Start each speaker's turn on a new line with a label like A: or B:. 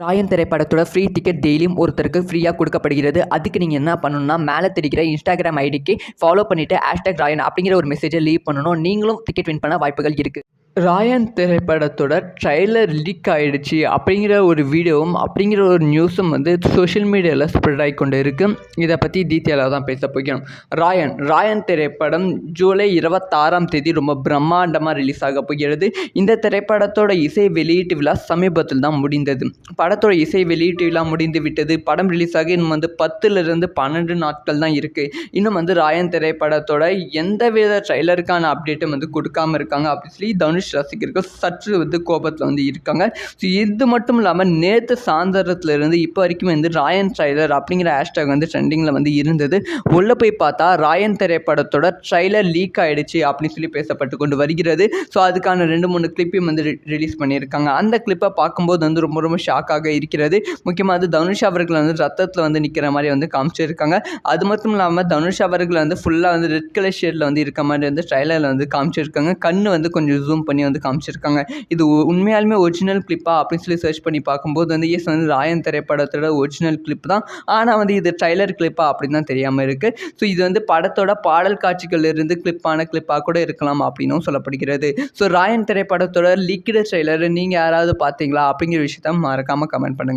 A: ராயன் திரைப்படத்தோட free ticket டெய்லியும் ஒருத்தருக்கு ஃப்ரீயாக கொடுக்கப்படுகிறது. அதுக்கு நீங்கள் என்ன பண்ணணும்னா, மேலே தெரிகிற இன்ஸ்டாகிராம் ஐடிக்கு ஃபாலோ பண்ணிவிட்டு #ராயன் அப்படிங்கிற ஒரு மெசேஜை லீவ் பண்ணணும். நீங்களும் டிக்கெட் வின் பண்ண வாய்ப்புகள் இருக்குது. ராயன் திரைப்படத்தோட ட்ரைலர் லீக் ஆகிடுச்சு அப்படிங்கிற ஒரு வீடியோவும் அப்படிங்கிற ஒரு நியூஸும் சோஷியல் மீடியாவில் ஸ்ப்ரெட் ஆகி கொண்டு இருக்குது. இதை பற்றி டீட்டெயிலாக தான் பேச போகிறோம். ராயன் திரைப்படம் ஜூலை 26 ரொம்ப பிரம்மாண்டமாக ரிலீஸ் ஆக போகிறது. இந்த திரைப்படத்தோட இசை வெளியீட்டு விழா சமீபத்தில் தான் முடிந்தது. படத்தோட இசை வெளியீட்டு விழா முடிந்து விட்டது. படம் ரிலீஸ் ஆகி இன்னும் 10லிருந்து 12 நாட்கள் தான் இருக்குது. இன்னும் ராயன் திரைப்படத்தோட எந்தவித ட்ரைலருக்கான அப்டேட்டும் கொடுக்காமல் இருக்காங்க அப்படின்னு சொல்லி தனுஷ் ரசிகர்கள் சற்று கோபத்தில் இருக்காங்க. ஸோ இது மட்டும் இல்லாமல் நேற்று சாயந்தரத்துலேருந்து இப்போ வரைக்கும் ராயன் ட்ரைலர் அப்படிங்கிற ஹேஷ்டாக் ட்ரெண்டிங்கில் இருந்தது. உள்ளே போய் பார்த்தா ராயன் திரைப்படத்தோட ட்ரைலர் லீக் ஆகிடுச்சு அப்படின்னு சொல்லி பேசப்பட்டு கொண்டு வருகிறது. ஸோ அதுக்கான 2-3 கிளிப்பையும் ரிலீஸ் பண்ணியிருக்காங்க. அந்த கிளிப்பை பார்க்கும்போது ரொம்ப ரொம்ப ஷாக்காக இருக்கிறது. முக்கியமாக தனுஷ் அவர்கள் ரத்தத்தில் நிற்கிற மாதிரி காமிச்சிருக்காங்க. அது மட்டும் இல்லாமல் தனுஷ் அவர்கள் ஃபுல்லாக ரெட் கலர் ஷேடில் இருக்க மாதிரி ட்ரைலரில் காமிச்சிருக்காங்க. கண்ணு கொஞ்சம் ஜூம் பண்ணி காமிச்சிருக்காங்க. இது உண்மையாலுமே ஒரிஜினல் கிளிப்பா அப்படின்னு சொல்லி சர்ச் பண்ணி பார்க்கும்போது எஸ் ராயன் திரைப்படத்தோட ஒரிஜினல் கிளிப் தான். ஆனால் இது ட்ரைலர் கிளிப்பா அப்படின்னு தான் தெரியாமல் இருக்குது. ஸோ இது படத்தோட பாடல் காட்சிகள் இருந்து கிளிப்பாக கூட இருக்கலாம் அப்படின்னும் சொல்லப்படுகிறது. ஸோ ராயன் திரைப்படத்தோட லீக்டு ட்ரைலர் நீங்கள் யாராவது பார்த்தீங்களா அப்படிங்கிற விஷயத்த மறக்காமல் கமெண்ட் பண்ணுங்கள்.